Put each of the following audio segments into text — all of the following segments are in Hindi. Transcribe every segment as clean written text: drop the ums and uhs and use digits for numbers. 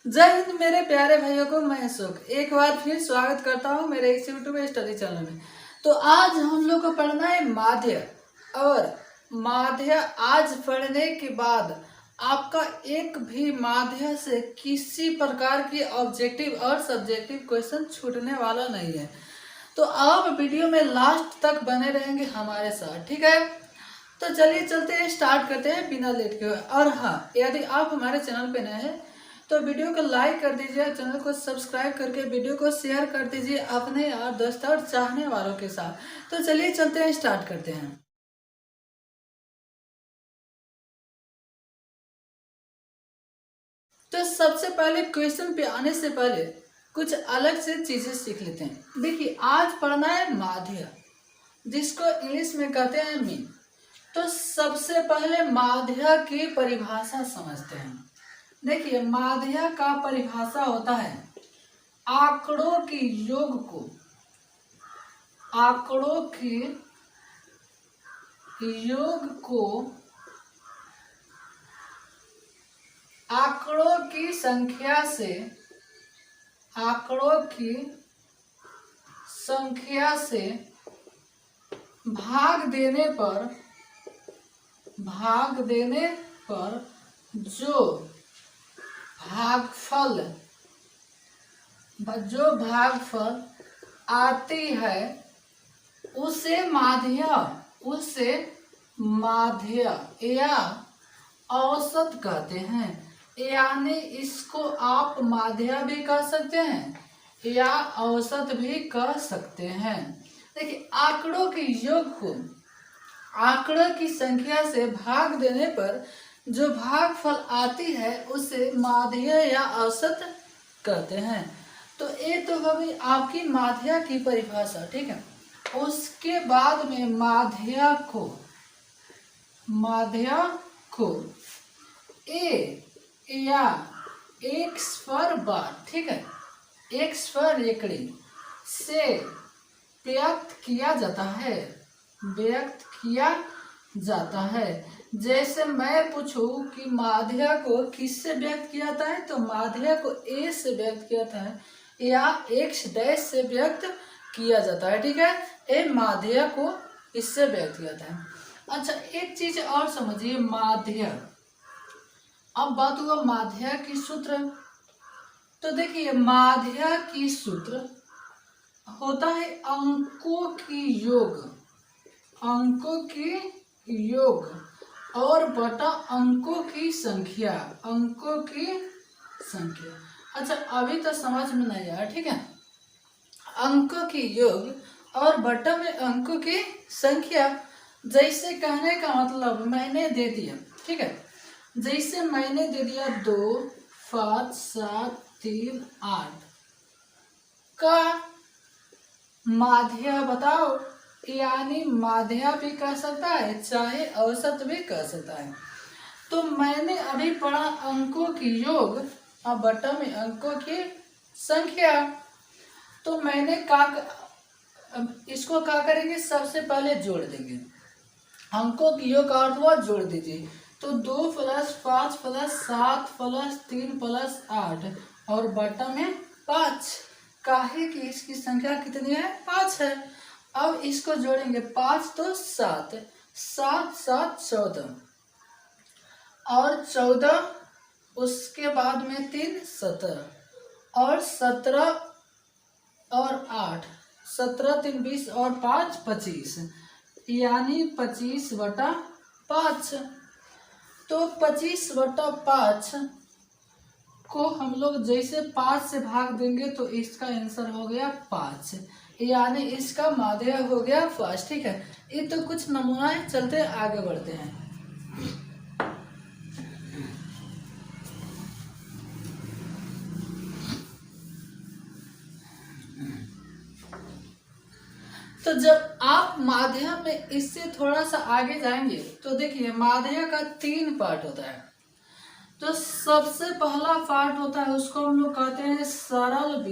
जय हिंद मेरे प्यारे भाइयों को, मैं अशोक एक बार फिर स्वागत करता हूं मेरे इस यूट्यूब स्टडी चैनल में। तो आज हम लोग को पढ़ना है माध्य। और माध्य आज पढ़ने के बाद आपका एक भी माध्य से किसी प्रकार की ऑब्जेक्टिव और सब्जेक्टिव क्वेश्चन छूटने वाला नहीं है। तो आप वीडियो में लास्ट तक बने रहेंगे हमारे साथ, ठीक है। तो चलिए चलते हैं, स्टार्ट करते हैं बिना लेट के हुए। और हाँ, यदि आप हमारे चैनल पे नए हैं तो वीडियो को लाइक कर दीजिए, चैनल को सब्सक्राइब करके वीडियो को शेयर कर दीजिए अपने यार दोस्तों और चाहने वालों के साथ। तो चलिए चलते हैं, स्टार्ट करते हैं। तो सबसे पहले क्वेश्चन पे आने से पहले कुछ अलग से चीजें सीख लेते हैं। देखिए, आज पढ़ना है माध्य, जिसको इंग्लिश में कहते हैं मीन। तो सबसे पहले माध्य की परिभाषा समझते हैं। देखिए, माध्य का परिभाषा होता है आंकड़ों की योग को, आंकड़ों के योग को आंकड़ों की संख्या से, आंकड़ों की संख्या से भाग देने पर जो भागफल आती है उसे माध्य या औसत कहते हैं। यानी इसको आप माध्य भी कह सकते हैं या औसत भी कह सकते हैं। देखिए, आंकड़ों के योग को आंकड़ों की संख्या से भाग देने पर जो भागफल आती है उसे माध्य या औसत कहते हैं। तो ये तो होगी आपकी माध्य की परिभाषा, ठीक है। उसके बाद में माध्य को ए या एक्स पर बार, ठीक है, एक्स पर एकड़ी से व्यक्त किया जाता है। जैसे मैं पूछूं कि माध्य को किससे व्यक्त किया जाता है, तो माध्य को ए से व्यक्त किया जाता है या एक्स डैश से व्यक्त किया जाता है, ठीक है। ए माध्य को इससे व्यक्त किया जाता है। अच्छा, एक चीज और समझिए, माध्य, अब बात हुआ माध्य की सूत्र। तो देखिए, माध्य की सूत्र होता है अंकों की योग और बटा अंकों की संख्या। अच्छा, अभी तो समझ में नहीं आया, ठीक है। अंकों की योग और बटा में अंकों की संख्या। जैसे कहने का मतलब मैंने दे दिया, ठीक है, जैसे मैंने दे दिया 2, 5, 7, 3, 8 का माध्य बताओ। यानी माध्य भी कह सकता है चाहे औसत भी कह सकता है। तो मैंने अभी पढ़ा अंकों की योग और बटा में अंकों की संख्या। तो मैंने इसको क्या करेंगे, सबसे पहले जोड़ देंगे। अंकों की योग का अर्थ हुआ जोड़ दीजिए। तो 2 + 5 + 7 + 3 + 8 और बटा में 5। काहे कि इसकी संख्या कितनी है, 5 है। अब इसको जोड़ेंगे, 5 तो 7, 7 7 14 और 14, उसके बाद में 3 17 और 17 और 8, 17 3 20 और 5 25, यानी 25/5। तो 25/5 को हम लोग जैसे 5 से भाग देंगे तो इसका आंसर हो गया 5, यानी इसका माध्य हो गया 5, ठीक है। ये तो कुछ नमूना है, चलते आगे बढ़ते हैं। तो जब आप माध्य में इससे थोड़ा सा आगे जाएंगे तो देखिए, माध्य का 3 पार्ट होता है। तो सबसे पहला पार्ट होता है, उसको हम लोग कहते हैं सरल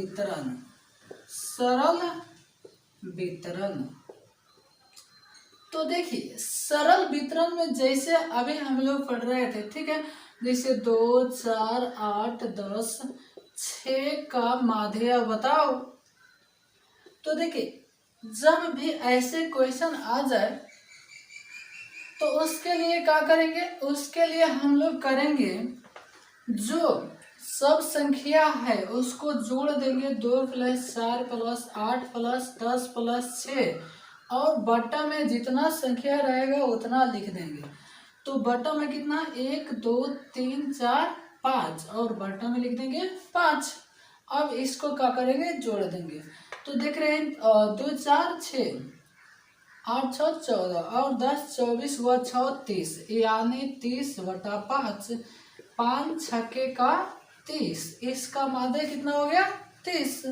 वितरण। तो देखिए, सरल वितरण में जैसे अभी हम लोग पढ़ रहे थे, ठीक है, जैसे 2, 4, 8, 10, 6 का माध्य बताओ। तो देखिए जब भी ऐसे क्वेश्चन आ जाए तो उसके लिए क्या करेंगे, उसके लिए हम लोग करेंगे जो सब संख्या है उसको जोड़ देंगे, 2 + 4 + 8 + 10 + 6 और बट्टा में जितना संख्या रहेगा उतना लिख देंगे। तो बट्टा में कितना, 1, 2, 3, 4, 5 और बट्टा में लिख देंगे 5। अब इसको क्या करेंगे, जोड़ देंगे। तो देख रहे हैं 2, 4, 6, 8, 6, 14 और 10, 24 व 6, 30 यानी 30/5। 5 छक्के का 30, इसका माध्य कितना हो गया, 30।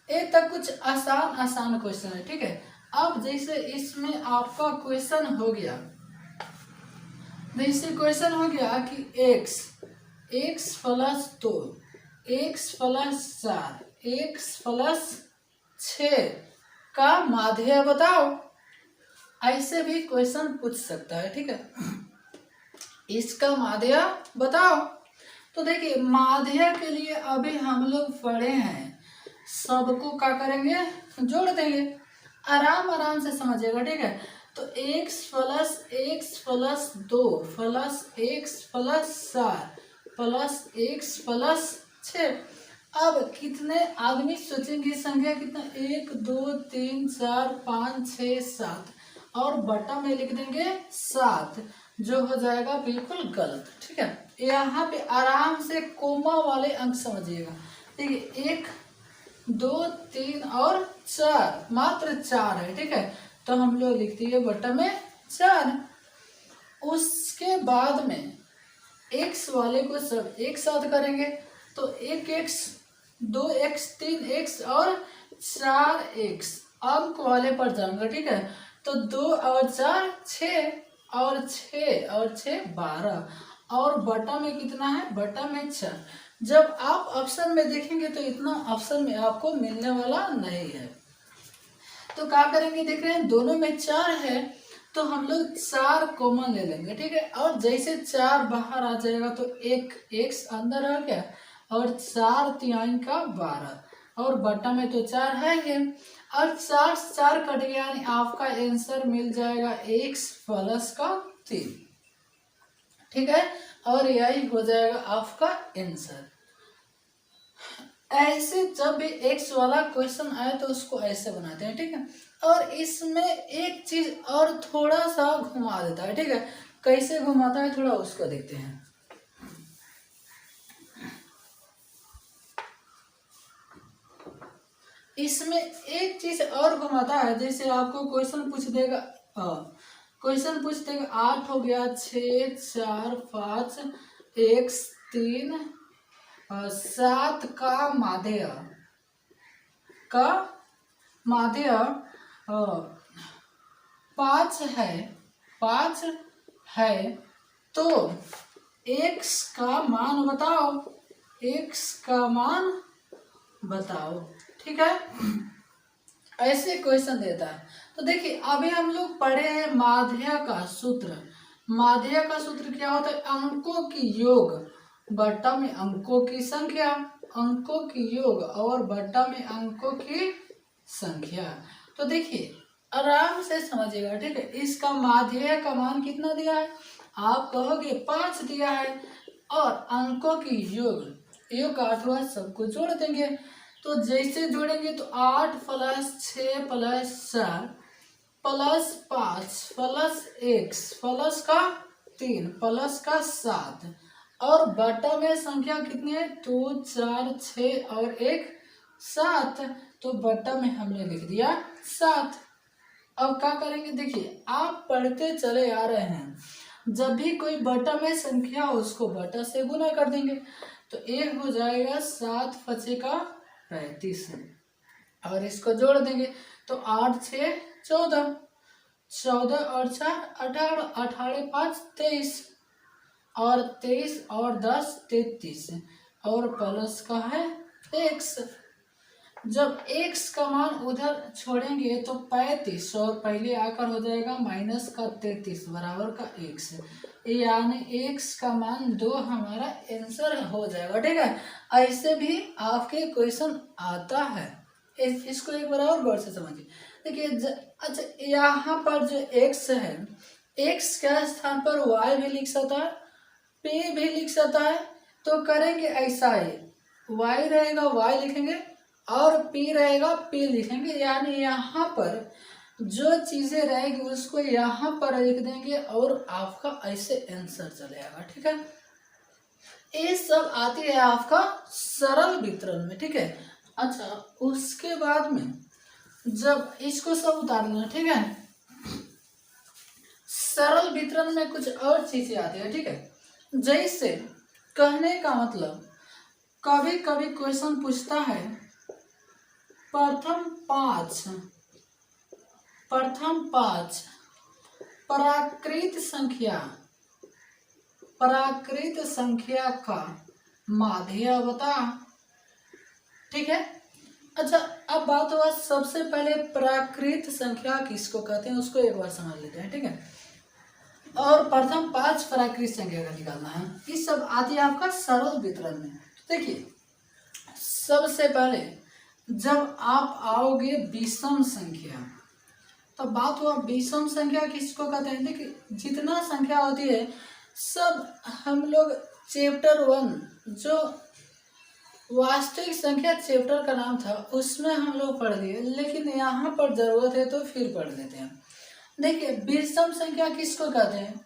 ये तक कुछ आसान आसान क्वेश्चन है, ठीक है। अब जैसे इसमें आपका क्वेश्चन हो गया, जैसे क्वेश्चन हो गया कि x + 2, x + 4, x + 6 का माध्य बताओ। ऐसे भी क्वेश्चन पूछ सकता है, ठीक है। इसका माध्य बताओ। तो देखिए माध्य के लिए अभी हम लोग पढ़े हैं, सबको क्या करेंगे, जोड़ देंगे। आराम आराम से समझिएगा, ठीक है। तो x + x + 2 + x + 4 + x + 6। अब कितने आदमी सोचेंगे, संख्या कितना, 1, 2, 3, 4, 5, 6, 7 और बटा में लिख देंगे 7, जो हो जाएगा बिल्कुल गलत, ठीक है। यहाँ पे आराम से कोमा वाले अंक समझिएगा। देखिए 1, 2, 3 और 4, मात्र 4 है, ठीक है। तो हम लोग लिख दिए बटा में 4। उसके बाद में x वाले को सब एक साथ करेंगे, तो 1x, 2x, 3x और 4x अंक वाले पर जाऊंगा, ठीक है। तो 2 और 4 6 और 6 और 6 12 और बटा में कितना है, बटा में 4। जब आप ऑप्शन में देखेंगे तो इतना ऑप्शन में आपको मिलने वाला नहीं है। तो क्या करेंगे, देख रहे हैं दोनों में 4 है तो हम लोग 4 कॉमन ले लेंगे, ठीक है। और जैसे 4 बाहर आ जाएगा तो एक x अंदर आ गया और 4 तिहाई का 12 और बटा में तो 4 है ही। और 4 4 कट गया यानी आपका आंसर मिल जाएगा x + 3, ठीक है। और यही हो जाएगा आपका आंसर। ऐसे जब भी x वाला क्वेश्चन आए तो उसको ऐसे बनाते हैं, ठीक है। और इसमें एक चीज और थोड़ा सा घुमा देता है, ठीक है। कैसे घुमाता है थोड़ा उसको देखते हैं। इसमें एक चीज और घुमाता है, जैसे आपको क्वेश्चन पूछ देगा, क्वेश्चन पूछ देगा 8 हो गया, 6, 4, 5, x 3, 7 का माध्य 5 है, 5 है तो x का मान बताओ, x का मान बताओ, ठीक है। ऐसे क्वेश्चन देता है। तो देखिए अभी हम लोग पढ़े हैं माध्य का सूत्र। माध्य का सूत्र क्या होता है, अंकों की योग बट्टा में अंकों की संख्या, अंकों की योग और बट्टा में अंकों की संख्या। तो देखिए आराम से समझिएगा, ठीक है। इसका माध्य का मान कितना दिया है, आप कहोगे 5 दिया है और अंकों की योग का अर्थ हुआ सबको जोड़ देंगे। तो जैसे जोड़ेंगे तो 8 + 6 + 4 + 5 + x + का 3 + का 7 और बटा में संख्या कितनी है, 2, 4, 6 और 1 7। तो बटा में हमने लिख दिया 7। अब क्या करेंगे, देखिए आप पढ़ते चले आ रहे हैं, जब भी कोई बटा में संख्या उसको बटा से गुना कर देंगे। तो एक हो जाएगा 7 × 5 का 35 और इसको जोड़ देंगे तो 8, 6, 14, 14 और 4 18, 18, 5 23 और 23 और 10 33 और प्लस का है x। जब x का मान उधर छोड़ेंगे तो 35 और पहले आकर हो जाएगा माइनस का 33 बराबर का x, यानी x का मान 2 हमारा आंसर हो जाएगा। ठीक है, ऐसे भी आपके क्वेश्चन आता है, इसको एक बार और गौर से समझिए। देखिए अच्छा, यहाँ पर जो x है, x के स्थान पर y भी लिख सकता है, p भी लिख सकता है। तो करेंगे ऐसा ही, y रहेगा y लिखेंगे और p रहेगा p लिखेंगे, यानी यहाँ पर जो चीजें रहेगी उसको यहाँ पर लिख देंगे और आपका ऐसे आंसर चलेगा। ठीक है, ये सब आती है आपका सरल वितरण में। ठीक है, अच्छा उसके बाद में जब इसको सब उतार लेना, ठीक है, सरल वितरण में कुछ और चीजें आती है। ठीक है, जैसे कहने का मतलब कभी कभी क्वेश्चन पूछता है प्रथम पांच प्राकृत संख्या का माध्य बता। ठीक है, अच्छा अब बात हुआ, सबसे पहले प्राकृत संख्या किसको कहते हैं उसको एक बार समझ लेते हैं। ठीक है, और प्रथम 5 प्राकृत संख्या का निकालना है, ये सब आती है आपका सरल वितरण में। देखिए सबसे पहले जब आप आओगे विषम संख्या, तो बात हुआ विषम संख्या किसको कहते हैं। देखिए जितना संख्या होती है सब हम लोग चैप्टर 1 जो वास्तविक संख्या चैप्टर का नाम था उसमें हम लोग पढ़ लिए, लेकिन यहाँ पर जरूरत है तो फिर पढ़ लेते हैं। देखिए विषम संख्या किसको कहते हैं,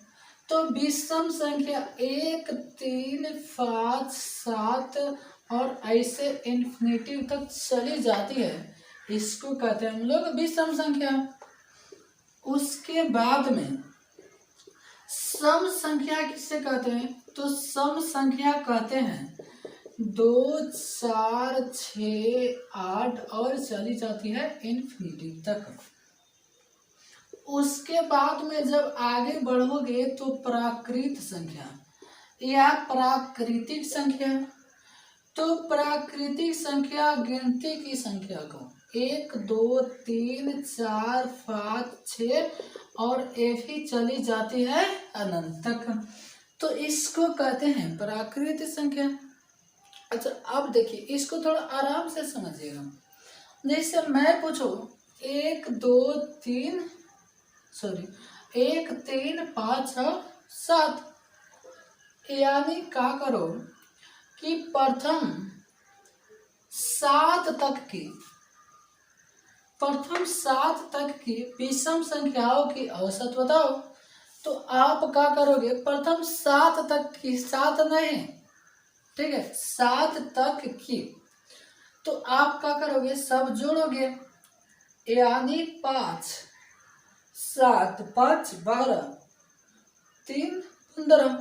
तो विषम संख्या 1 3 5 7 और ऐसे इन्फिनिटी तक चली जाती है, इसको कहते हैं हम लोग विषम संख्या। उसके बाद में सम संख्या किससे कहते हैं, तो सम संख्या कहते हैं 2 4 6 8 और चली जाती है इन्फिनिटी तक। उसके बाद में जब आगे बढ़ोगे तो प्राकृत संख्या या प्राकृतिक संख्या, तो प्राकृतिक संख्या गिनती की संख्या को 1 2 3 4 5 6 और ये भी चली जाती है अनंत तक, तो इसको कहते हैं प्राकृतिक संख्या। अच्छा अब देखिए इसको थोड़ा आराम से समझिएगा। जैसे मैं पूछूं 1 3 5 6 7, यानी क्या करो कि प्रथम 7 तक की विषम संख्याओं की औसत बताओ। तो आप क्या करोगे, प्रथम 7 तक की, 7 नहीं, ठीक है 7 तक की, तो आप क्या करोगे सब जोड़ोगे, यानी 5 7 5 12 3 15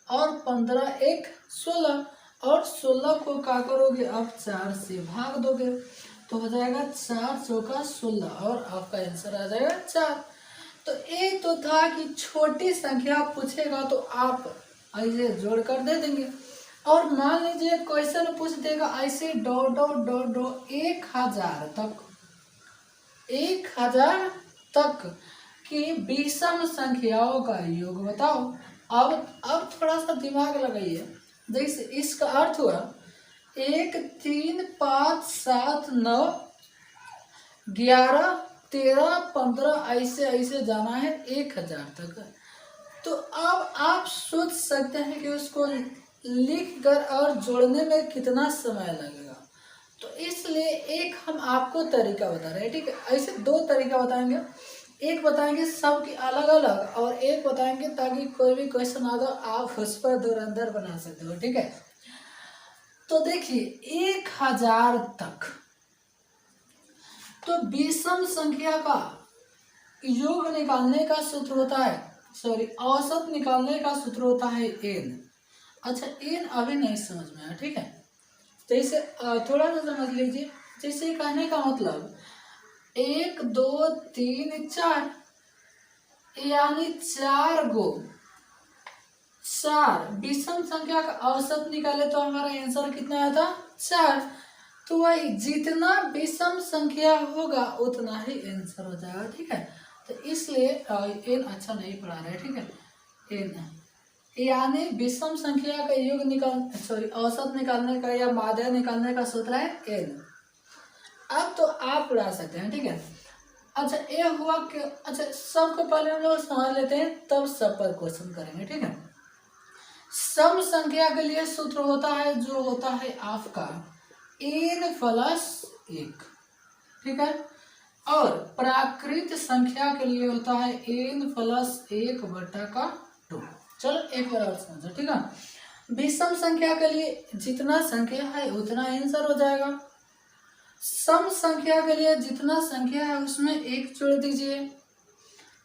और 15 1 16 और 16 को क्या करोगे अब 4 से भाग दोगे तो हो जाएगा 4 चौका 16 और आपका आंसर आ जाएगा 4। तो ये तो था कि छोटी संख्या पूछेगा तो आप ऐसे जोड़ कर दे देंगे, और मान लीजिए क्वेश्चन पूछ देगा ऐसे डॉट डॉट डॉट डॉट 1000 तक की विषम संख्याओं का योग बताओ। अब थोड़ा सा दिमाग लगाइए। जैसे इसका अर्थ हुआ 1 3 5 7 9 11 13 15 ऐसे ऐसे जाना है 1000 तक। तो अब आप सोच सकते हैं कि उसको लिख कर और जोड़ने में कितना समय लगेगा। तो इसलिए एक हम आपको तरीका बता रहे हैं, ठीक है। ऐसे 2 तरीका बताएंगे, एक बताएंगे सबकी अलग अलग और एक बताएंगे ताकि कोई भी क्वेश्चन आ तो आप उस पर धुरंधर बना सकते हो, ठीक है। तो देखिए 1000 तक तो विषम संख्या का योग निकालने का सूत्र होता है, औसत निकालने का सूत्र होता है n। अच्छा n अभी नहीं समझ में आया, ठीक है। तो इसे थोड़ा सा समझ लीजिए। जैसे कहने का मतलब 1 2 3 4 यानी 4 विषम संख्या का औसत निकाले तो हमारा आंसर कितना आया था 4। तो वही जितना विषम संख्या होगा उतना ही आंसर हो जाएगा। ठीक है, तो इसलिए एन अच्छा नहीं पढ़ा रहे, ठीक है। एन यानी विषम संख्या का योग औसत निकालने का या माध्य निकालने का सूत्र है एन। अब तो आप उड़ा सकते हैं, ठीक है। अच्छा ये हुआ कि अच्छा सबको पहले हम लोग समझ लेते हैं, तब सब पर क्वेश्चन करेंगे, ठीक है। सम संख्या के लिए सूत्र होता है जो होता है आपका n प्लस 1, ठीक है। और प्राकृत संख्या के लिए होता है n प्लस 1 बटा का 2। चलो एक बार और समझो, ठीक है। विषम संख्या के लिए जितना संख्या है उतना आंसर हो जाएगा। सम संख्या के लिए जितना संख्या है उसमें 1 जोड़ दीजिए,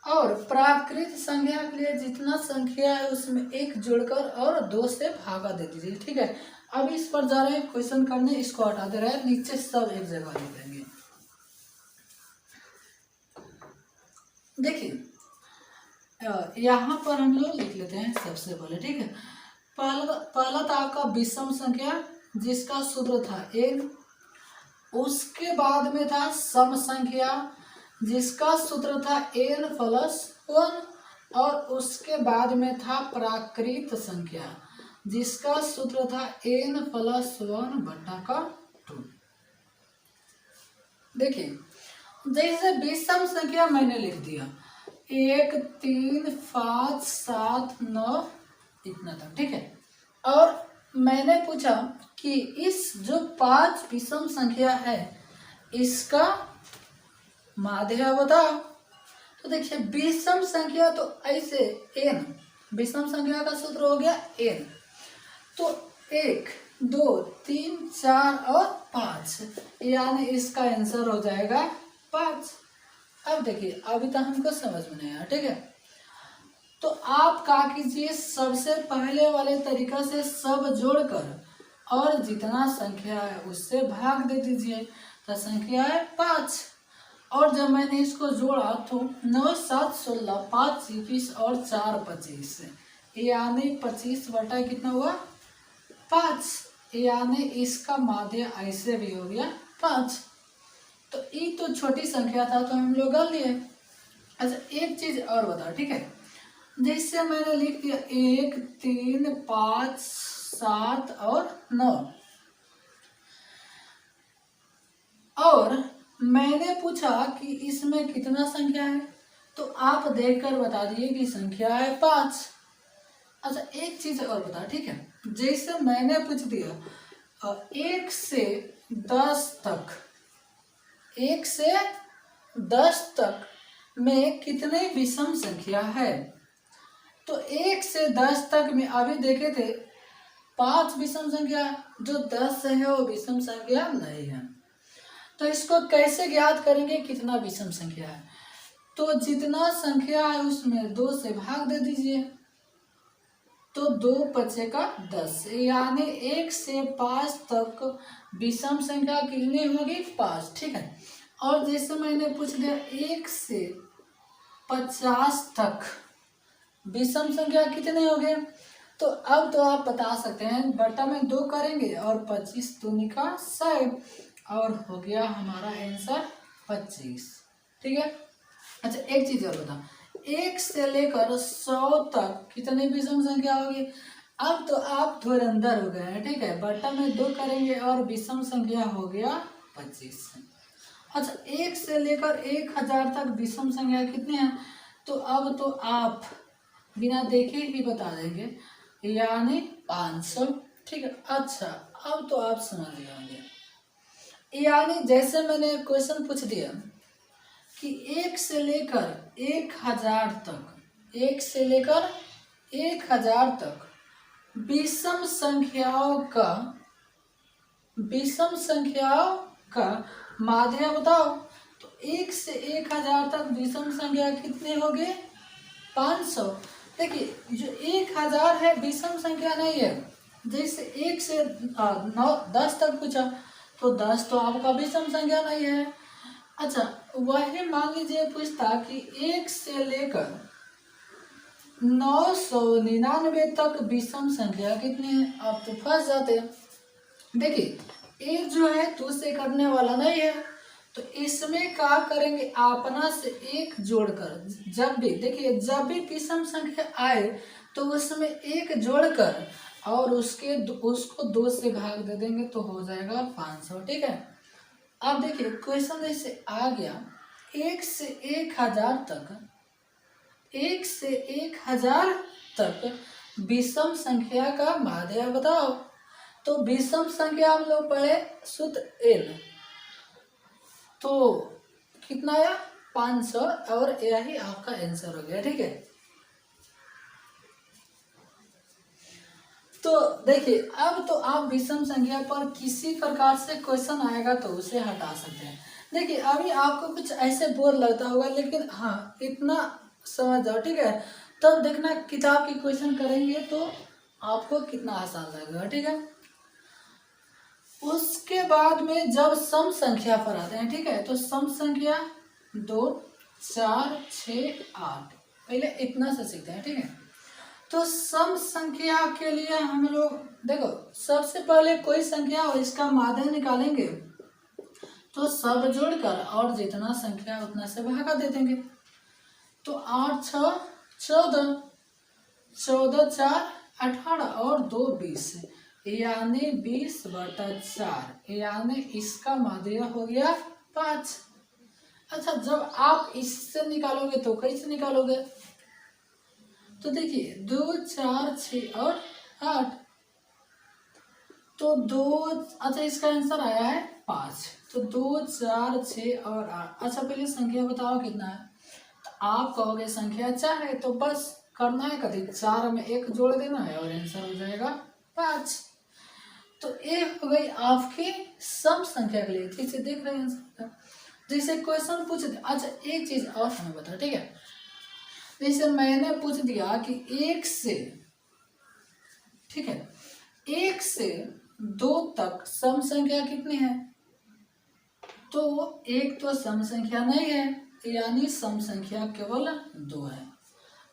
और प्राकृत संख्या के लिए जितना संख्या है उसमें 1 जोड़कर और 2 से भागा दे दीजिए, ठीक है। अब इस पर जा रहे हैं क्वेश्चन करने, इसको हटा दे रहे हैं, नीचे सब एक जगह लिख देंगे। देखिए यहाँ पर हम लोग लिख लेते हैं सबसे पहले, ठीक है। पहला था आपका विषम संख्या जिसका सूत्र था n, उसके बाद में था सम संख्या जिसका सूत्र था n प्लस 1, और उसके बाद में था प्राकृत संख्या जिसका सूत्र था n प्लस 1 बटा का 2। देखिए जैसे विषम संख्या मैंने लिख दिया 1 3 5 7 9 इतना था, ठीक है। और मैंने पूछा कि इस जो 5 विषम संख्या है इसका माध्य बताओ। तो देखिए विषम संख्या तो ऐसे n, विषम संख्या का सूत्र हो गया n, तो 1 2 3 4 और 5, यानी इसका आंसर हो जाएगा 5। अब देखिए अभी तक हमको समझ में नहीं आया, ठीक है। तो आप क्या कीजिए, सबसे पहले वाले तरीका से सब जोड़कर और जितना संख्या है उससे भाग दे दीजिए, तो संख्या है 5। और जब मैंने इसको जोड़ा तो 9 7 16 5 21 और 4 25, यानी 25 बटा कितना हुआ 5, यानी इसका माध्य ऐसे भी हो गया 5। तो ये तो छोटी संख्या था तो हम लोग कर लिए। अच्छा एक चीज और बताओ, ठीक है। जैसे मैंने लिख दिया 1 3 5 7 और 9, और मैंने पूछा कि इसमें कितना संख्या है, तो आप देखकर बता दिए कि संख्या है 5। अच्छा एक चीज और बता, ठीक है। जैसे मैंने पूछ दिया 1 से 10 तक, 1 से 10 तक में कितने विषम संख्या है, तो 1 से 10 तक में अभी देखे थे 5 विषम संख्या, जो 10 से है वो विषम संख्या नहीं है। तो इसको कैसे ज्ञात करेंगे कितना विषम संख्या है, तो जितना संख्या है उसमें 2 से भाग दे दीजिए, तो 2 5 का 10, यानी 1 से 5 तक विषम संख्या कितनी होगी 5, ठीक है। और जैसे मैंने पूछ लिया 1 से 50 तक विषम संख्या कितने हो गए, तो अब तो आप बता सकते हैं बटा में 2 करेंगे और 25 दूनी का 100, और हो गया हमारा आंसर 25, ठीक है। अच्छा एक चीज और बता, 1 से लेकर 100 तक कितने विषम संख्या होगी, अब तो आप थोड़े अंदर हो गए हैं, ठीक है। बटा में 2 करेंगे और विषम संख्या हो गया 25। अच्छा 1 से लेकर 1000 तक विषम संख्या कितने हैं, तो अब तो आप बिना देखे ही बता देंगे, यानी 500, ठीक है। अच्छा अब तो आप समझ गए होंगे, यानी जैसे मैंने क्वेश्चन पूछ दिया कि 1 से लेकर 1000 तक, 1 से लेकर 1000 तक विषम संख्याओं का माध्य बताओ। तो 1 से 1000 तक विषम संख्या कितने हो गए 500। देखिए जो 1000 है विषम संख्या नहीं है, जैसे 1 से 10 तक पूछा तो 10 तो आपका विषम संख्या नहीं है। अच्छा वही मान लीजिए पूछता कि 1 से लेकर 999 तक विषम संख्या कितनी है, आप तो फंस जाते हैं। देखिए एक जो है 2 से करने वाला नहीं है, तो इसमें क्या करेंगे, अपना से एक जोड़कर, जब भी देखिए जब भी विषम संख्या आए तो उसमें एक जोड़कर और उसको 2 से भाग दे देंगे तो हो जाएगा 500। ठीक है। अब देखिए क्वेश्चन जैसे आ गया 1 से 1000 तक, 1 से 1000 तक विषम संख्या का माध्य बताओ। तो विषम संख्या हम लोग पढ़े शुद्ध एल, तो कितना आया 500, और यही आपका आंसर हो गया। ठीक है। तो देखिए अब तो आप विषम संख्या पर किसी प्रकार से क्वेश्चन आएगा तो उसे हटा सकते हैं। देखिए अभी आपको कुछ ऐसे बोर लगता होगा, लेकिन हाँ इतना समझ जाओ। ठीक है। तब देखना किताब की क्वेश्चन करेंगे तो आपको कितना आसान लगेगा। ठीक है। उसके बाद में जब सम संख्या पर आते हैं, ठीक है, तो सम संख्या 2 4 6 8 पहले इतना से सीखते हैं। ठीक है। तो सम संख्या के लिए हम लोग देखो सबसे पहले कोई संख्या हो इसका माध्य निकालेंगे, तो सब जोड़कर और जितना संख्या उतना से भागा दे देंगे। तो 8 6 14, 14 4 18 और 2 20, यानी 20/4, यानी इसका माध्य हो गया 5। अच्छा जब आप इससे निकालोगे तो कैसे निकालोगे, तो देखिए 2 4 6 और 8, तो 2, अच्छा इसका आंसर आया है 5। तो 2 4 6 और 8। अच्छा पहले संख्या बताओ कितना है, तो आप कहोगे संख्या 4 है, तो बस करना है कभी 4 में 1 जोड़ देना है और आंसर हो जाएगा 5। तो ये हो गई आपकी सम संख्या के लिए। ठीक से देख रहे हैं जैसे क्वेश्चन पूछ दे। अच्छा एक चीज और हमें बता। ठीक है। जैसे मैंने पूछ दिया कि 1 से, ठीक है, 1 से 2 तक सम संख्या कितनी है, तो 1 तो सम संख्या नहीं है, यानी सम संख्या केवल 2 है।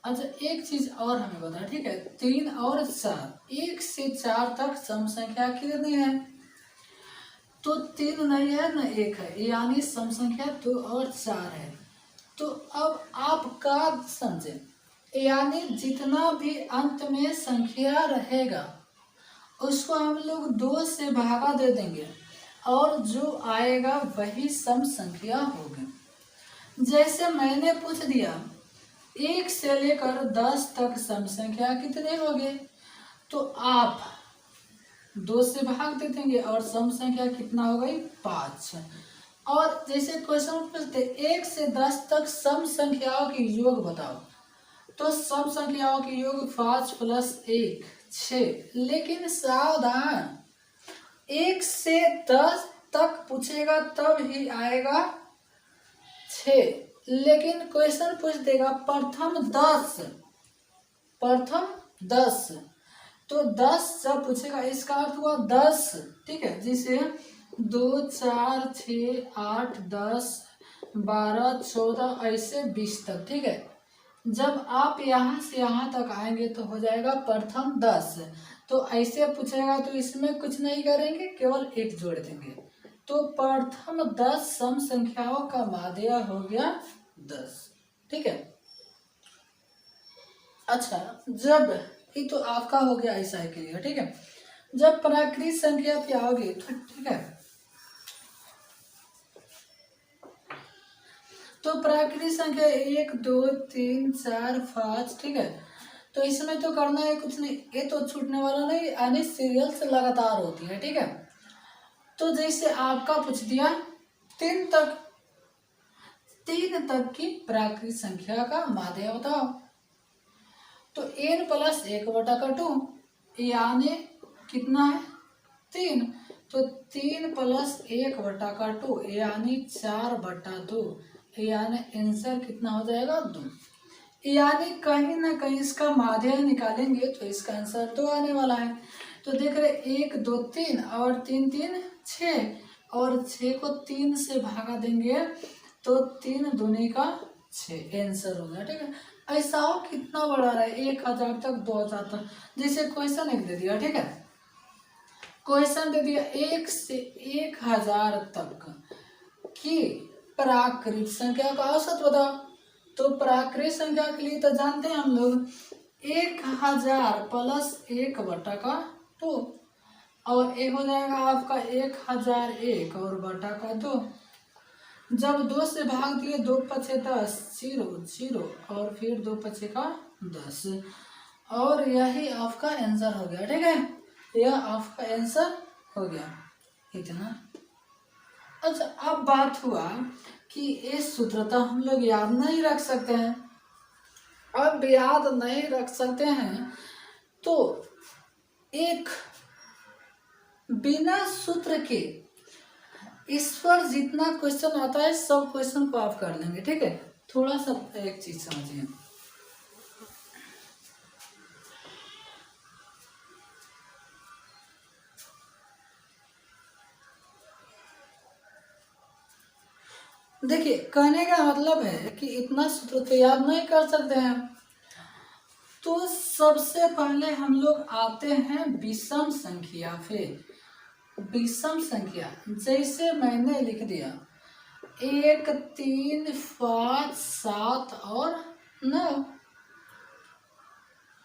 अच्छा एक चीज और हमें बता। ठीक है। 3 और 4, 1 से 4 तक सम संख्या कितनी है, तो 3 नहीं है न 1 है, यानी सम संख्या 2 और 4 है। तो अब आप क्या समझे, यानी जितना भी अंत में संख्या रहेगा उसको हम लोग 2 से भागा दे देंगे और जो आएगा वही सम संख्या होगी। जैसे मैंने पूछ दिया 1 से लेकर 10 तक सम संख्या कितने होंगे, तो आप 2 से भाग दे देंगे और सम संख्या कितना हो गई 5। और जैसे क्वेश्चन पूछते 1 से 10 तक सम संख्याओं की योग बताओ, तो सम संख्याओं की योग 5 + 1 6। लेकिन सावधान, 1 से 10 तक पूछेगा तब ही आएगा 6, लेकिन क्वेश्चन पूछ देगा प्रथम 10, प्रथम 10, तो 10 जब पूछेगा इसका अर्थ हुआ 10। ठीक है। जैसे 2 4 6 8 10 12 14 ऐसे 20 तक। ठीक है। जब आप यहाँ से यहाँ तक आएंगे तो हो जाएगा प्रथम 10, तो ऐसे पूछेगा तो इसमें कुछ नहीं करेंगे, केवल 1 जोड़ देंगे। तो प्रथम 10 सम संख्याओं का माध्य हो गया 10। ठीक है। अच्छा जब ये तो आपका हो गया ऐसा ही क्लियर। ठीक है। जब प्राकृत संख्या पे आओगे तो ठीक है, तो प्राकृत संख्या 1 2 3 4 5। ठीक है। तो इसमें तो करना है कुछ नहीं, ये तो छूटने वाला नहीं, यानी सीरियल से लगातार होती है। ठीक है। तो जैसे आपका पूछ दिया 3 तक, 3 तक की प्राकृत संख्या का माध्य बताओ, तो n + 1/2, यानी कितना है 3, तो 3 + 1/2 यानी 4/2, यानी आंसर कितना हो जाएगा 2। यानी कहीं ना कहीं इसका माध्य निकालेंगे तो इसका आंसर 2 आने वाला है। तो देख रहे 1 2 3 और 3 3 6, और 6 को 3 से भागा देंगे तो 3 दूनी का 6 आंसर होगा। ठीक है। ऐसा हो कितना बड़ा रहा है 1000 तक 2000 तक, जैसे क्वेश्चन एक दे दिया। ठीक है। क्वेश्चन दे दिया 1 से 1000 तक की प्राकृत संख्या का औसत बताओ। तो प्राकृत संख्या के लिए तो जानते हैं हम लोग 1000 प्लस 1/2 और एक हो जाएगा आपका 1001 और बटा का 2। जब 2 से भाग दिए 2 पचे 10, 0 0 और फिर 2 पचे का 10 और यही आपका आंसर हो गया। ठीक है, यह आपका आंसर हो गया इतना। अच्छा, अब बात हुआ कि इस सूत्र तो हम लोग याद नहीं रख सकते हैं। अब याद नहीं रख सकते हैं तो एक बिना सूत्र के इस पर जितना क्वेश्चन आता है सब क्वेश्चन को आप कर लेंगे। ठीक है, थोड़ा सा एक चीज समझिए। देखिए, कहने का मतलब है कि इतना सूत्र तो याद नहीं कर सकते हैं, तो सबसे पहले हम लोग आते हैं विषम संख्या पे। विषम संख्या जैसे मैंने लिख दिया 1 3 5 7 और 9,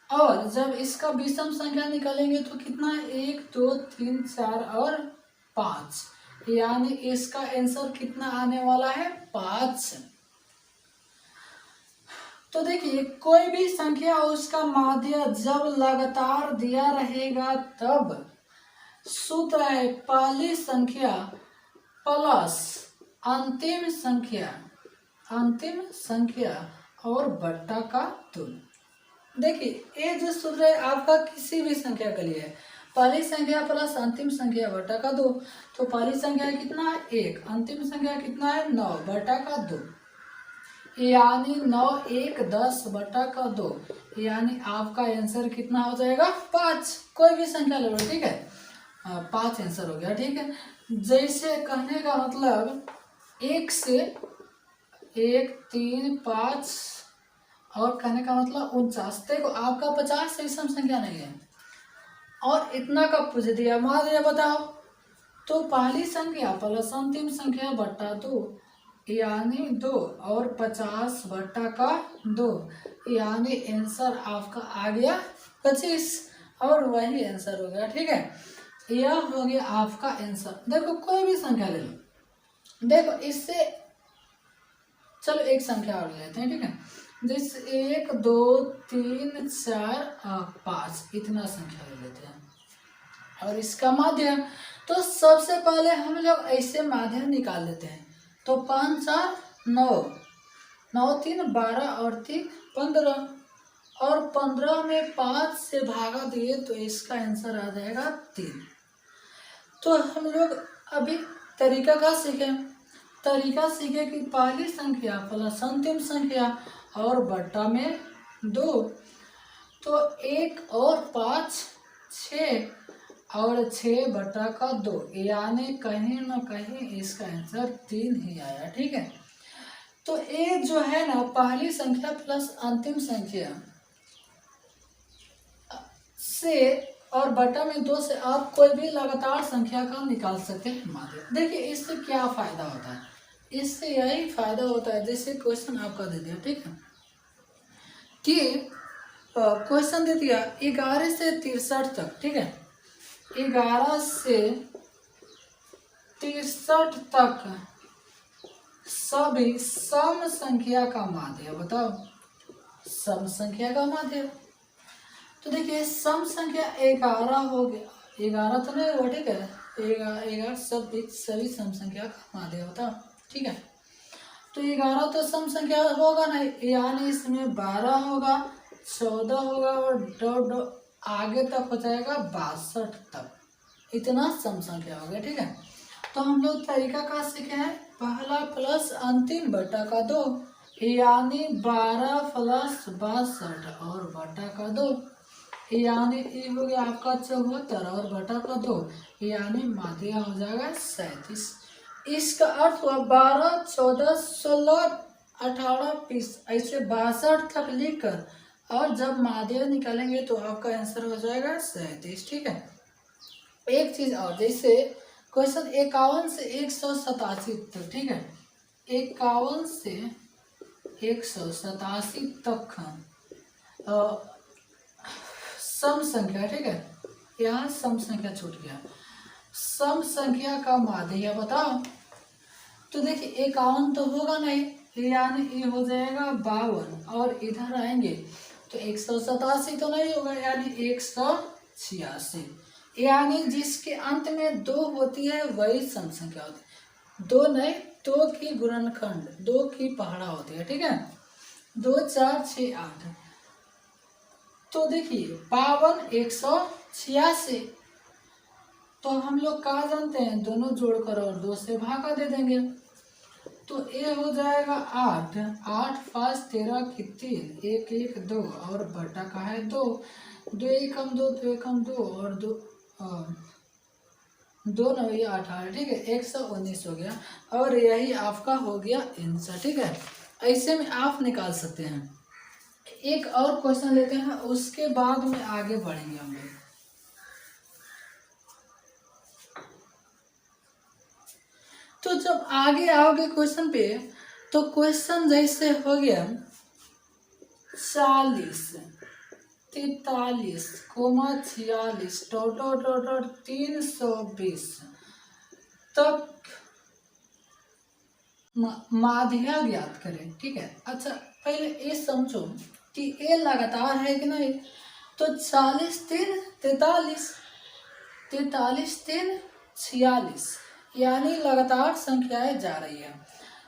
और जब इसका विषम संख्या निकालेंगे तो कितना है 1 2 3 4 और 5, यानी इसका आंसर कितना आने वाला है 5। तो देखिए, कोई भी संख्या उसका माध्य जब लगातार दिया रहेगा तब सूत्र है पहली संख्या प्लस अंतिम संख्या और बट्टा का 2। देखिए, ये जो सूत्र है आपका किसी भी संख्या के लिए है, पहली संख्या प्लस अंतिम संख्या बटा का 2। तो पहली संख्या कितना है 1, अंतिम संख्या कितना है 9 बटा का 2, यानी 9 1 10 बटा का 2, यानी आपका आंसर कितना हो जाएगा 5। कोई भी संख्या ले लो, ठीक है, 5 आंसर हो गया। ठीक है, जैसे कहने का मतलब 1 से 1 3 5 और कहने का मतलब 49। देखो, आपका 50 से विषम संख्या नहीं है और इतना का पूछ दिया, मान लिया बताओ। तो पहली संख्या प्लस अंतिम संख्या बट्टा 2, यानी 2 और 50 बट्टा का 2, यानी आंसर आपका आ गया 25 और वही आंसर हो गया। ठीक है, यह हो गया आपका आंसर। देखो, कोई भी संख्या ले लो। देखो, इससे चलो एक संख्या और लेते हैं। ठीक है, जैसे 1 2 3 4 5 इतना संख्या ले लेते हैं और इसका माध्य। तो सबसे पहले हम लोग ऐसे माध्य निकाल लेते हैं। तो 5 4 9, 9 3 12 और 3 15 और 15 में 5 से भागा दिए तो इसका आंसर आ जाएगा 3। तो हम लोग अभी तरीका का सीखें। तरीका सीखे कि पहली संख्या प्लस अंतिम संख्या और बट्टा में 2, तो 1 और 5 6 और 6 बटा का 2, यानी कहीं ना कहीं इसका आंसर 3 ही आया। ठीक है, तो ये जो है ना पहली संख्या प्लस अंतिम संख्या से और बटा में 2 से आप कोई भी लगातार संख्या का निकाल सकते हैं माध्य। देखिए, इससे क्या फायदा होता है, इससे यही फायदा होता है जैसे क्वेश्चन आपका दे दिया। ठीक है, कि क्वेश्चन दे दिया 11 से 63 तक। ठीक है, 11 से 63 तक सभी सम संख्या का माध्य बताओ। सम संख्या का माध्य, तो देखिए सम संख्या 11 हो गया, 11 तो नहीं हुआ। ठीक है, 11 सभी सम संख्या का माध्य होता। ठीक है, तो 11 तो सम संख्या होगा नहीं, यानी इसमें 12 होगा, 14 होगा और डॉट आगे तक हो जाएगा 62 तक, इतना सम संख्या हो गया। ठीक है, तो हम लोग तरीका का सीखे हैं, पहला प्लस अंतिम बटा का 2, यानी 12 प्लस 62 और बटा का 2, यानी ये हो गया आपका 74 और बटा का 2, यानी माध्य हो जाएगा 37। इसका अर्थ हुआ 12 14 16 18 20 ऐसे 62 तक लिखकर और जब माध्य निकालेंगे तो आपका आंसर हो जाएगा 37। ठीक है, एक चीज और, जैसे क्वेश्चन 51 से 187 तक, ठीक है, 51 से 187 तक सम संख्या, ठीक है, यहाँ सम संख्या छूट गया, सम संख्या का माध्य बताओ। तो देखिए 51 तो होगा नहीं, यानी ये हो जाएगा 52, और इधर आएंगे तो 187 तो नहीं होगा, यानी 186, यानी जिसके अंत में 2 होती है वही सम संख्या होती है। 2 नहीं, 2 की गुणनखंड, 2 की पहाड़ा होती है, ठीक है, 2 4 6 8। तो देखिए 52 186, तो हम लोग कहा जानते हैं, दोनों जोड़कर और 2 से भागा दे देंगे, तो ये हो जाएगा 8, 8 5 13 की 3, 1 1 2, और बटा का है 2, 2 1 हम 2, 2 1 हम 2, और 2 2 9 ये 18, ठीक है, 119 हो गया, और यही आपका हो गया आंसर, ठीक है। ऐसे में आप निकाल सकते हैं। एक और क्वेश्चन लेते हैं, उसके बाद में आगे बढ़ेंगे हम लोग। तो जब आगे आओगे क्वेश्चन पे, तो क्वेश्चन जैसे हो गया 40 43 46 320 तक माध्य ज्ञात करें, ठीक है। अच्छा पहले ये समझो कि ये लगातार है कि नहीं, तो 40 3 43, 43 3 46, यानी लगातार संख्याएं जा रही है।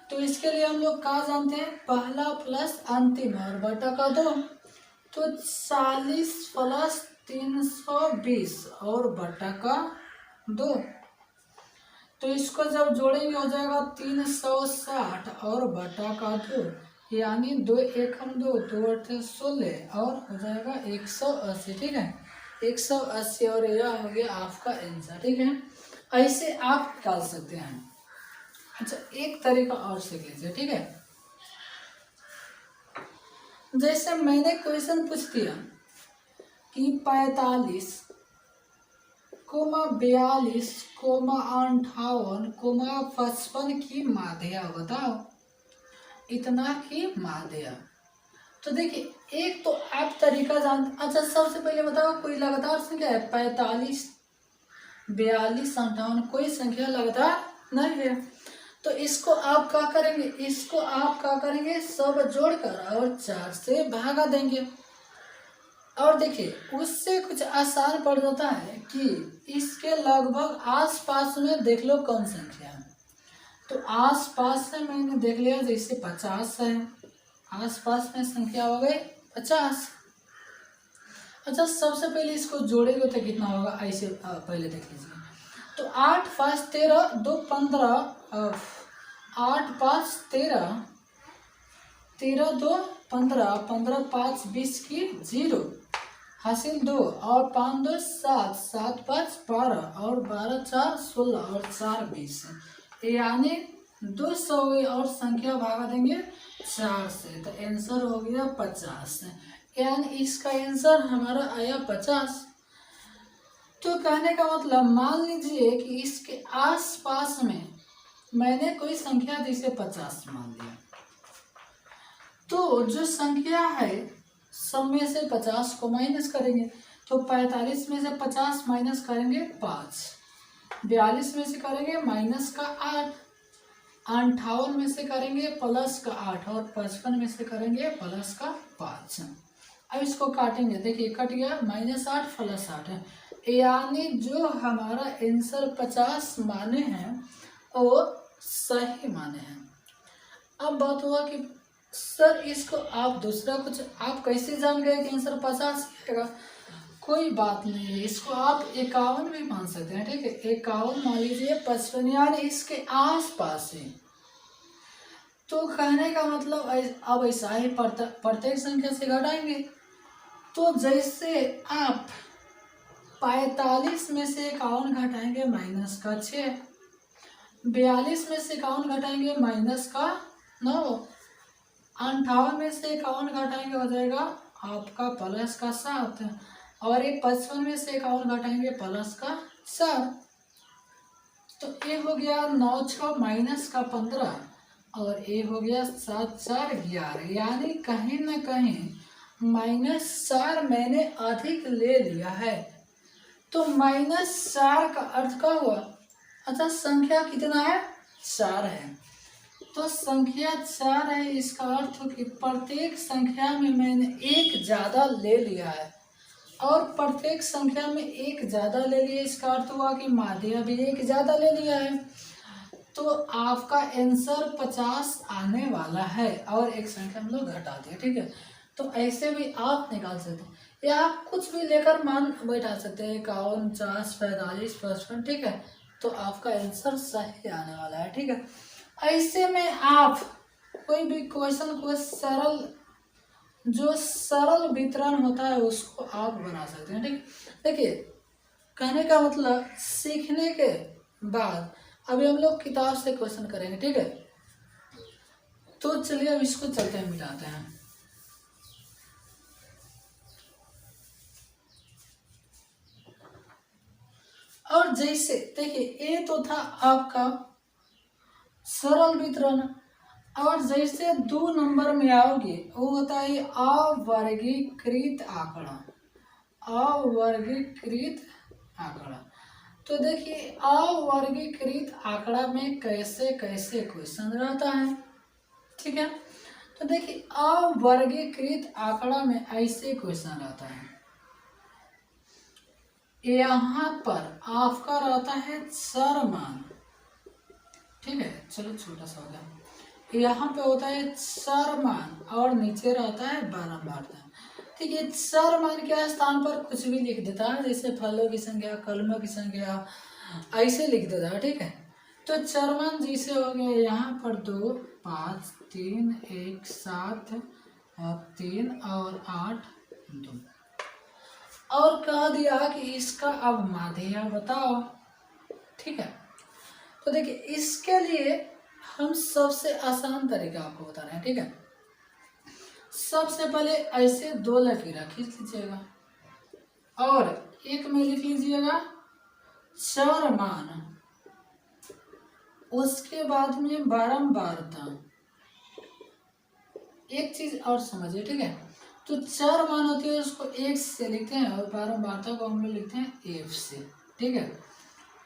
तो इसके लिए हम लोग क्या जानते हैं, पहला प्लस अंतिम और बटा का 2, तो 40 प्लस 320 और बटा का 2, तो इसको जब जोड़ेंगे हो जाएगा 360 और बटा का 2, यानी 2 1 हम 2, 2 8 16, और हो जाएगा 180, ठीक है, 180, और यह हो गया आपका आंसर, ठीक है। ऐसे आप निकाल सकते हैं। अच्छा एक तरीका और सीख लीजिए, ठीक है। जैसे मैंने क्वेश्चन पूछ दिया कि 45, 42, 58, 55 की माध्य बताओ, इतना की माध्य। तो देखिए एक तो आप तरीका जानते। अच्छा सबसे पहले बताओ कोई लगातार संख्या है, 45 42 58, कोई संख्या लगातार नहीं है। तो इसको आप क्या करेंगे, इसको आप क्या करेंगे, सब जोड़कर और 4 से भागा देंगे। और देखिए उससे कुछ आसान पड़ जाता है कि इसके लगभग आसपास में देख लो कौन संख्या है। तो आसपास में मैंने देख लिया, जैसे 50 है, आसपास में संख्या हो गई 50। अच्छा सबसे पहले इसको जोड़ेंगे तो कितना होगा, ऐसे पहले देख लीजिए। तो 8 5 13 2 15, 8 5 13, 13 2 15, 15 5 20 की 0 हासिल 2, और 5 2 7, 7 5 12, और 12 4 16, और 4 20, यानी 200 और संख्या भागा देंगे 4 से, तो आंसर हो गया 50, यानी इसका आंसर हमारा आया 50। तो कहने का मतलब मान लीजिए कि इसके आसपास में मैंने कोई संख्या जैसे 50 मान लिया, तो जो संख्या है सब में से 50 को माइनस करेंगे, तो 45 में से 50 माइनस करेंगे 5, 42 में से करेंगे माइनस का 8, 58 में से करेंगे प्लस का 8, और 55 में से करेंगे प्लस का 5। अब इसको काटेंगे, देखिए कट गया, -8 + 8 है, यानी जो हमारा आंसर 50 माने हैं वो सही माने हैं। अब बात हुआ कि सर इसको आप दूसरा कुछ आप कैसे जान गए कि आंसर 50 आएगा। कोई बात नहीं है, इसको आप 51 भी मान सकते हैं, ठीक है, 51 मान लीजिए, 55 यानी इसके आस पास है। तो कहने का मतलब अब ऐसा ही प्रत्येक संख्या से घटाएंगे। तो जैसे आप 45 में से 51 घटाएंगे -6, 42 में से 51 घटाएंगे -9, 58 में से 51 घटाएंगे हो जाएगा आपका +7, और एक 55 में से 51 घटाएंगे +4, सर तो ए हो गया 9 6 माइनस का 15 और ए हो गया 7 4 11, यानी कहीं ना कहीं -4 मैंने अधिक ले लिया है। तो -4 का अर्थ क्या हुआ? अच्छा, संख्या कितना है? 4 है। तो संख्या 4 है, इसका अर्थ कि प्रत्येक संख्या में मैंने एक ज़्यादा ले लिया है, और प्रत्येक संख्या में एक ज़्यादा ले लिया, इसका अर्थ हुआ कि माध्य भी एक ज़्यादा ले लिया है। तो आपका आंसर 50 आने वाला है, और एक संख्या हम लोग घटा दिए, ठीक है। तो ऐसे भी आप निकाल सकते हैं, या आप कुछ भी लेकर मान बैठा सकते हैं, 51 50 45 55, ठीक है। तो आपका आंसर सही आने वाला है, ठीक है। ऐसे में आप कोई भी क्वेश्चन को जो सरल वितरण होता है उसको आप बना सकते हैं, ठीक। देखिए, कहने का मतलब सीखने के बाद अभी हम लोग किताब से क्वेश्चन करेंगे, ठीक है। तो चलिए अब इसको चलते हैं, मिटाते हैं। और जैसे देखिए, ये तो था आपका सरल वितरण, और जैसे 2 नंबर में आओगे वो होता है अवर्गीकृत आंकड़ा। अवर्गीकृत आंकड़ा, तो देखिए अवर्गीकृत आंकड़ा में कैसे कैसे क्वेश्चन रहता है, ठीक है। तो देखिए अवर्गीकृत आंकड़ा में ऐसे क्वेश्चन रहता है, यहाँ पर आपका रहता है चर मान, ठीक है। चलो छोटा सा हो गया, यहाँ पे होता है चर मान और नीचे रहता है बारंबारता, ठीक है। चर मान के स्थान पर कुछ भी लिख देता है, जैसे फलों की संख्या, कलमों की संख्या, ऐसे लिख देता है, ठीक है। तो चर मान जैसे हो गया यहाँ पर 2 5 3 1 7 और 3 और 8 2, और कह दिया कि इसका अब माध्य बताओ, ठीक है। तो देखिए, इसके लिए हम सबसे आसान तरीका आपको बता रहे हैं, ठीक है। सबसे पहले ऐसे 2 लकीर खींच लीजिएगा, और एक में लिख लीजिएगा चर मान, उसके बाद में बारंबारता। एक चीज और समझिए, ठीक है। तो चर मान होती है उसको x से लिखते हैं, और बारंबारता को हम लोग लिखते हैं f से, ठीक है।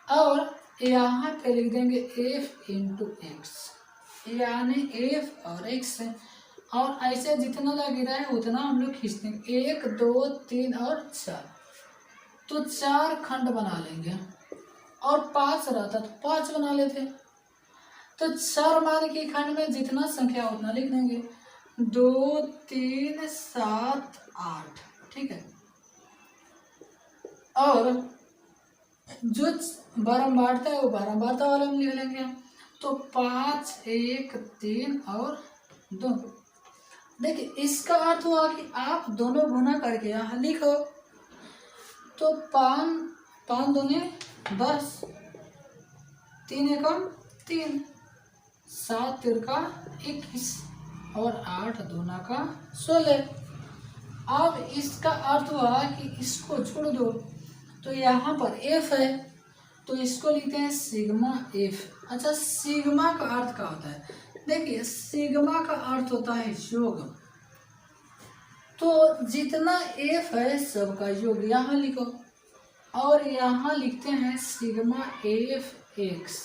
और यहाँ पे लिख देंगे f इंटू एक्स, यानी f और x है, और ऐसे जितना लग रहा है उतना हम लोग खींच देंगे, 1 2 3 और 4। तो 4 खंड बना लेंगे, और 5 रहता तो 5 बना लेते। तो चर मान के खंड में जितना संख्या उतना लिख देंगे, 2 3 7 8, ठीक है। और जो बारंबारता है वो बारंबारता वाला हम लिख लेंगे, तो 5 1 3 और 2। देखिए, इसका अर्थ हुआ कि आप दोनों गुना करके यहाँ लिखो, तो 5 5 दूनी 10, 3 एकम 3, 7 तिरका 21, और 8 दूना का 16। अब इसका अर्थ हुआ कि इसको जोड़ दो, तो यहाँ पर f है, तो इसको लिखते हैं सिग्मा f। अच्छा, सिग्मा का अर्थ क्या होता है? देखिए, सिग्मा का अर्थ होता है योग, तो जितना f है सबका योग यहाँ लिखो, और यहाँ लिखते हैं सिग्मा f x,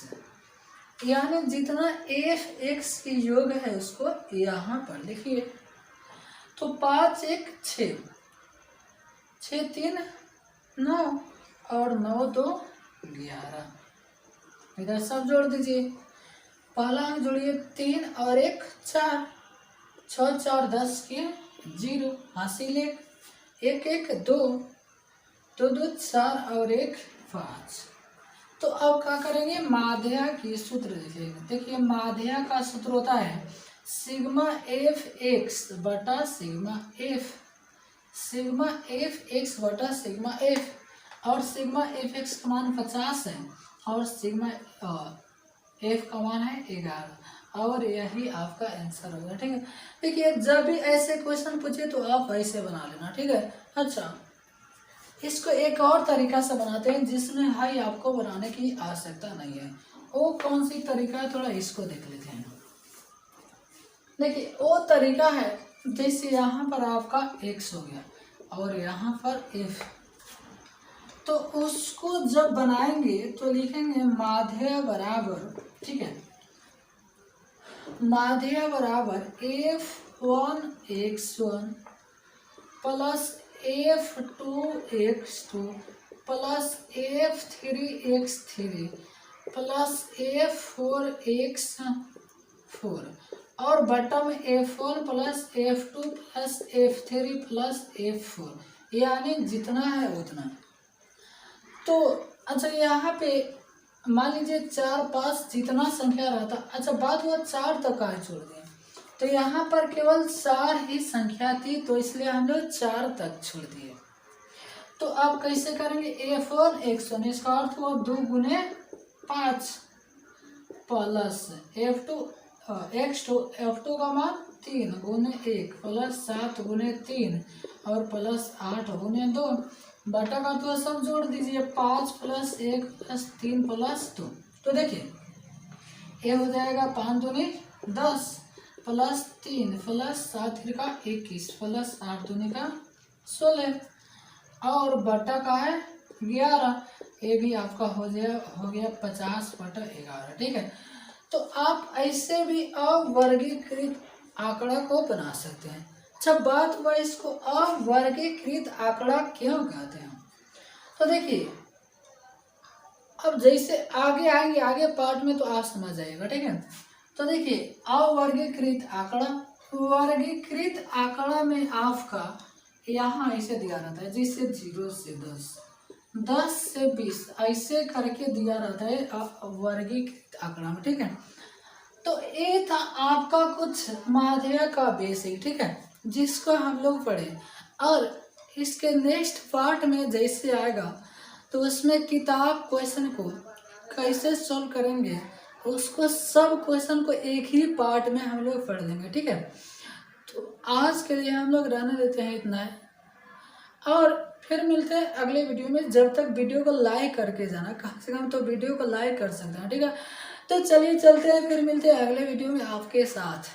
यानी जितना f x की योग है उसको यहाँ पर लिखिए। तो 5 1 6, 6 3 9, और 9 2 11, इधर सब जोड़ दीजिए। पहला अंक जोड़िए 3 और 1 4, 6 4 10 के 0, हासिल 1 1 2, 2 2 4 और 1 5। तो अब क्या करेंगे, माध्य की सूत्र लिखेंगे। देखिए, माध्य का सूत्र होता है सिग्मा एफ एक्स बटा sigma F, sigma F x बटा सिग्मा एफ, और सिग्मा एफ एक्स का मान 50 है, और सिग्मा एफ का मान है 11, और यही आपका आंसर होगा, ठीक है। देखिए, जब भी ऐसे क्वेश्चन पूछे तो आप ऐसे बना लेना, ठीक है। अच्छा, इसको एक और तरीका से बनाते हैं जिसमें हाई आपको बनाने की आवश्यकता नहीं है। वो कौन सी तरीका है, थोड़ा इसको देख लेते हैं। देखिए वो तरीका है, जैसे यहाँ पर आपका x हो गया और यहाँ पर f, तो उसको जब बनाएंगे तो लिखेंगे माध्य बराबर, ठीक है, माध्य बराबर f1 x1 plus f2 x2 plus f3 x3 plus f4 x4 और बटा में f1 plus f2 plus f3 plus f4, यानी जितना है उतना। तो अच्छा यहाँ पे मान लीजिए 4 5 जितना संख्या रहता, अच्छा बात हुआ 4 तक का छोड़ दिए, तो यहाँ पर केवल 4 ही संख्या थी, तो इसलिए हम लोग 4 तक छोड़ दिए। तो आप कैसे करेंगे, f1 x1 इसका अर्थ हुआ 2 गुने 5 प्लस f2 f2 का मान 3 गुने 1 प्लस 7 गुने 3 और प्लस 8 गुने 2 बटा का तो सब जोड़ दीजिए 5 प्लस 1 प्लस 3 प्लस 2। तो देखिए ये हो जाएगा 5 दूनी 10 प्लस 3 प्लस 7 का 21 प्लस 8 दूनी का 16 और बटा का है 11, ये भी आपका हो गया 50 बटा 11, ठीक है। तो आप ऐसे भी अवर्गीकृत आंकड़ा को बना सकते हैं। अच्छा बात हुआ इसको अवर्गीकृत आंकड़ा क्यों कहते हैं, तो देखिए अब जैसे आगे आएंगे आगे पार्ट में तो आप समझ जाइएगा, ठीक है। तो देखिए अवर्गीकृत आंकड़ा, वर्गीकृत आंकड़ा में आपका यहाँ ऐसे दिया रहता है, जैसे 0 से 10 10 से 20 ऐसे करके दिया रहता है वर्गीकृत आंकड़ा में, ठीक है। तो ये था आपका कुछ माध्य का बेसिक, ठीक है, जिसको हम लोग पढ़े। और इसके नेक्स्ट पार्ट में जैसे आएगा तो उसमें किताब क्वेश्चन को कैसे सॉल्व करेंगे, उसको सब क्वेश्चन को एक ही पार्ट में हम लोग पढ़ लेंगे, ठीक है। तो आज के लिए हम लोग रहने देते हैं इतना है, और फिर मिलते हैं अगले वीडियो में। जब तक वीडियो को लाइक करके जाना, कम से कम तो वीडियो को लाइक कर सकते हैं, ठीक है। तो चलिए चलते हैं, फिर मिलते हैं अगले वीडियो में आपके साथ।